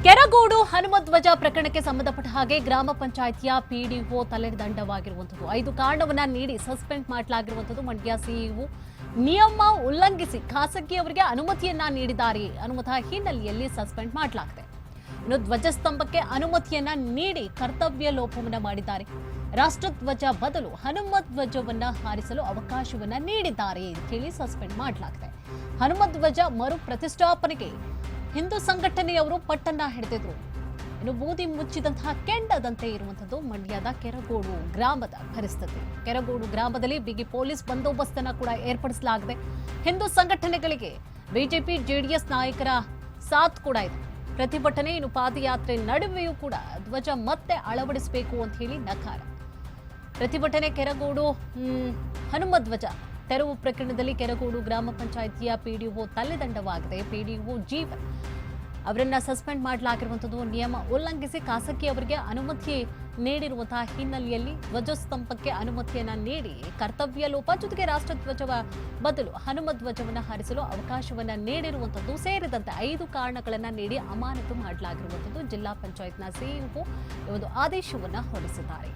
ಕೆರಗೋಡು ಹನುಮಧ್ವಜ ಪ್ರಕರಣಕ್ಕೆ ಸಂಬಂಧಪಟ್ಟ ಹಾಗೆ ಗ್ರಾಮ ಪಂಚಾಯಿತಿಯ ಪಿಡಿಒ ತಲೆದಂಡವಾಗಿರುವಂಥದ್ದು 5 ಕಾರಣವನ್ನ ನೀಡಿ ಸಸ್ಪೆಂಡ್ ಮಾಡಲಾಗಿರುವಂಥದ್ದು. ಮಂಡ್ಯ ಸಿಇಒ ನಿಯಮ ಉಲ್ಲಂಘಿಸಿ ಖಾಸಗಿಯವರಿಗೆ ಅನುಮತಿಯನ್ನ ನೀಡಿದ್ದಾರೆ ಅನ್ನುವಂತಹ ಹಿನ್ನೆಲೆಯಲ್ಲಿ ಸಸ್ಪೆಂಡ್ ಮಾಡಲಾಗಿದೆ. ಇನ್ನು ಧ್ವಜಸ್ತಂಭಕ್ಕೆ ಅನುಮತಿಯನ್ನ ನೀಡಿ ಕರ್ತವ್ಯ ಲೋಪವನ್ನ ಮಾಡಿದ್ದಾರೆ. ರಾಷ್ಟ್ರಧ್ವಜ ಬದಲು ಹನುಮಧ್ವಜವನ್ನ ಹಾರಿಸಲು ಅವಕಾಶವನ್ನ ನೀಡಿದ್ದಾರೆ ಅಂತ ಹೇಳಿ ಸಸ್ಪೆಂಡ್ ಮಾಡಲಾಗಿದೆ. ಹನುಮಧ್ವಜ ಮರು ಪ್ರತಿಷ್ಠಾಪನೆಗೆ ಹಿಂದೂ ಸಂಘಟನೆಯವರು ಪಟ್ಟನ್ನ ಹಿಡಿದಿದ್ರು. ಇನ್ನು ಬೂದಿ ಮುಚ್ಚಿದಂತಹ ಕೆಂಡದಂತೆ ಇರುವಂತದ್ದು ಮಂಡ್ಯದ ಕೆರಗೋಡು ಗ್ರಾಮದ ಪರಿಸ್ಥಿತಿ. ಕೆರಗೋಡು ಗ್ರಾಮದಲ್ಲಿ ಬಿಗಿ ಪೊಲೀಸ್ ಬಂದೋಬಸ್ತನ್ನ ಕೂಡ ಏರ್ಪಡಿಸಲಾಗಿದೆ. ಹಿಂದೂ ಸಂಘಟನೆಗಳಿಗೆ ಬಿಜೆಪಿ ಜೆಡಿಎಸ್ ನಾಯಕರ ಸಾಥ್ ಕೂಡ ಇದೆ. ಪ್ರತಿಭಟನೆ ಇನ್ನು ಪಾದಯಾತ್ರೆ ನಡುವೆಯೂ ಕೂಡ ಧ್ವಜ ಮತ್ತೆ ಅಳವಡಿಸಬೇಕು ಅಂತ ಹೇಳಿ ನಕಾರ. ಪ್ರತಿಭಟನೆ ಕೆರಗೋಡು ಹನುಮಧ್ವಜ ತೆರವು ಪ್ರಕರಣದಲ್ಲಿ ಕೆರಗೋಡು ಗ್ರಾಮ ಪಂಚಾಯಿತಿಯ ಪಿಡಿಒ ತಲೆದಂಡವಾಗಿದೆ. ಪಿಡಿಒ ಜೀವನ್ ಅವರನ್ನ ಸಸ್ಪೆಂಡ್ ಮಾಡಲಾಗಿರುವಂಥದ್ದು. ನಿಯಮ ಉಲ್ಲಂಘಿಸಿ ಖಾಸಗಿಯವರಿಗೆ ಅನುಮತಿ ನೀಡಿರುವಂತಹ ಹಿನ್ನೆಲೆಯಲ್ಲಿ ಧ್ವಜಸ್ತಂಭಕ್ಕೆ ಅನುಮತಿಯನ್ನ ನೀಡಿ ಕರ್ತವ್ಯ ಲೋಪ ಜೊತೆಗೆ ರಾಷ್ಟ್ರಧ್ವಜವ ಬದಲು ಹನುಮಧ್ವಜವನ್ನ ಹಾರಿಸಲು ಅವಕಾಶವನ್ನ ನೀಡಿರುವಂಥದ್ದು ಸೇರಿದಂತೆ 5 ಕಾರಣಗಳನ್ನ ನೀಡಿ ಅಮಾನತು ಮಾಡಲಾಗಿರುವಂಥದ್ದು. ಜಿಲ್ಲಾ ಪಂಚಾಯತ್ನ ಸಿಇಒ ಒಂದು ಆದೇಶವನ್ನ ಹೊರಡಿಸಿದ್ದಾರೆ.